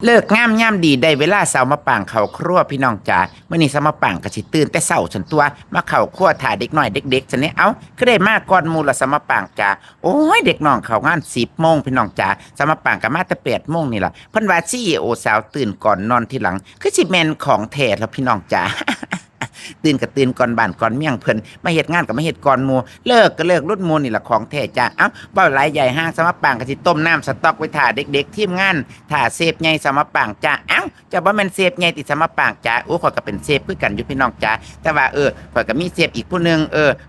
เลิกงามย่ำดีได้เวลาเสามาป่างเขาครัวพี่น้องจ๋าเมื่อนี้สมาป่างกะสิตื่นแต่เสาฉันตัวมาเข่าครัวถ่าเด็กหน่อยเด็กๆฉันนี่เอ้าคือได้มากก่อนมูละสมาป่างจ๋าโอ้ยเด็กน้องเขางาน10 โมงพี่น้องจ๋าสมาป่างกับมาแต่8 โมงนี่ล่ะเพิ่นว่าCEOสาวตื่นก่อนนอนทีหลังคือสิแม่นของแท้แล้วพี่น้องจ๋า ตื่นก็ตื่นก่อนบ้านก่อนเมี่ยงเพิ่นมาเฮ็ดงานก็มาเฮ็ดก่อนหมู่เลิกก็เลิกรุ่นหมู่นี่ล่ะของแท้จ้าเอ้าเว้าหลายใหญ่ห้างสมปางก็สิต้มน้ำสต๊อกไว้ท่าเด็กๆทีมงานท่าเซฟใหญ่สมปางจ้าเอ้าจะบ่แม่นเซฟใหญ่ติสมปางจ้าโอ้ข่อยก็เป็นเซฟคือกันอยู่พี่น้องจ้าแต่ว่าข่อยก็มีเซฟอีกผู้นึง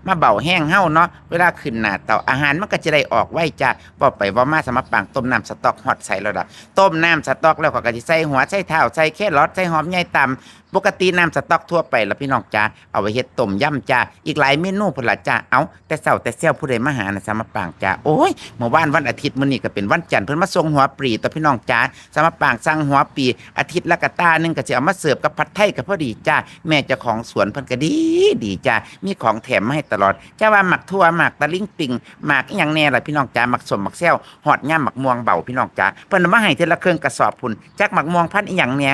มาเบาแห้งเฮาเนาะเวลาขึ้นหน้าเตาอาหารมันก็จะได้ออกไวจ้าบ่ไปว่ามาสมปางต้มน้ำสต๊อกฮอดใส่แล้วล่ะต้มน้ำสต๊อกแล้วข่อยก็สิใส่หัวใส่เท้าใส่แครอทใส่หอมใหญ่ตำปกติน้ำสต๊อกทั่วไปแล้วพี่น้องจ้าเอาไว้เฮ็ดต้มยำจ้าอีกหลายเมนูพุ่นล่ะจ้าเอาแต่เช้าแต่เซี่ยวผู้ใดมาหาน่ะสามปางจ้าโอ้ยเมื่อวานวันอาทิตย์มื้อนี้ก็เป็นวันจันทร์เพิ่นมาส่งหัวปลีต่อพี่น้องจ้าสามปางสั่งหัวปลีอาทิตย์ละกะตานึงก็สิเอามาเสิร์ฟกับผัดไทยก็พอดีจ้าแม่เจ้าของสวนเพิ่นก็ดีจ้ามีของแถมมาให้ตลอดจ้าว่าหมักทั่วหมักตะลิงปิงหมักอีหยังแน่ล่ะพี่น้องจ้าหมักสมหมักแซวฮอดย่ามหมักม่วงเบาพี่น้องจ้าเพิ่นเอามาให้เทื่อละเครื่องกระสอบพุ่นจักหมักม่วงพันธุ์อีหยังแน่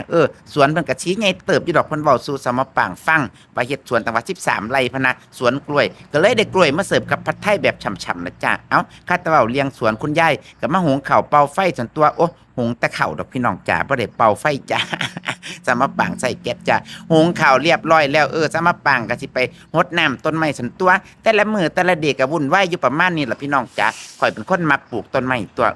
สวนเพิ่นก็ชี้ใหญ่เติบอยู่ดอกเพิ่นเว้าสู่สามปางฟังไปเฮ็ดสวนตั้งว่า13 ไร่พะนะสวนกล้วยก็เลยได้กล้วยมาเสิร์ฟกับผัดไทยแบบฉ่ำๆนะจ้าเอ้าข้าตะเว้าเลี้ยงสวนคุณยายก็มาหุงข้าวเป่าไฟส่วนตัวโอ้หุงแต่ข้าวดอกพี่น้องจ้าบ่ได้เป่าไฟจ้า สามปางใส่แก๊สจ้าหุงข้าวเรียบร้อยแล้วสามปางก็สิไปรดน้ำต้นไม้ส่วนตัวแต่ละมื้อแต่ละเด็กก็วุ่นวายอยู่ประมาณนี้ล่ะพี่น้องจ้าข่อยเป็นคนมักปลูกต้นไม้ตัว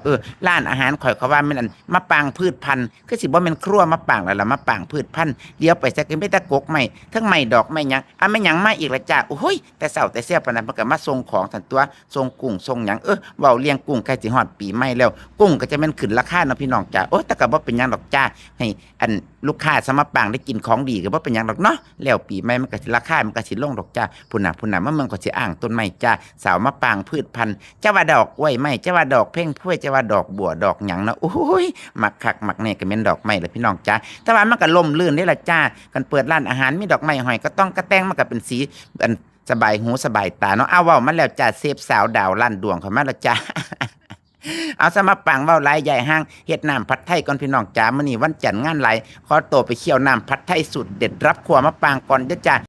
ร้านอาหารข่อยเขาว่าแม่นอันมะปางพืชพันธุ์คือสิบ่แม่นครัวมะปางแล้วล่ะมะปางพืชพันธุ์เดี๋ยวไปสักก็มีแต่กกไม้ทั้งไม้ดอกไม้หยังแม่หยังมาอีกละจ้าโอ้ยแต่เช้าแต่เสี้ยปานนั้นมันก็มาส่งของซั่นตัวส่งกุ้งส่งหยังเว้าเลี้ยงกุ้งใกล้สิฮอดปีใหม่แล้วกุ้งก็จะแม่นขึ้นราคาเนาะพี่น้องจ้าโอ้แต่ก็บ่เป็นหยังดอกจ้าให้อันลูกค้าสมปางได้กินของดีก็บ่เป็นหยังดอกเนาะแล้วปีใหม่มันก็สิราคามันก็สิลงดอกจ้าพุ่นน่ะมันก็สิอ้างต้นไม้จ้าสาวมะปางพืชพันธุ์จะว่าดอกกล้วยไม้จะว่าดอกเพ่งพวยจะว่าดอกบัวดอกหยังนะโอ้ยมักคักมักแน่ก็แม่นดอกไม้เลยพี่น้องจ้าแต่ว่ามันก็ล่มลื่นได้ล่ะจ้ากันเปิดร้านอาหารมีดอกไม้ห้อยก็ต้องกระแตงมันก็เป็นสีอันสบายหูสบายตาเนาะเอาเว้ามาแล้วจ้าเซฟสาวดาวลั่นดวงเข้ามาแล้วจ้า เอาสมาปังเว้าหลายใหญ่ห้างเฮ็ดน้ำผัดไทยก่อนพี่น้องจ๋ามื้อนี้วันจันทร์งานหลายขอตัวไปเคี่ยวน้ำผัดไทยสูตรเด็ดรับครัวมาปางก่อนเด้อจ้า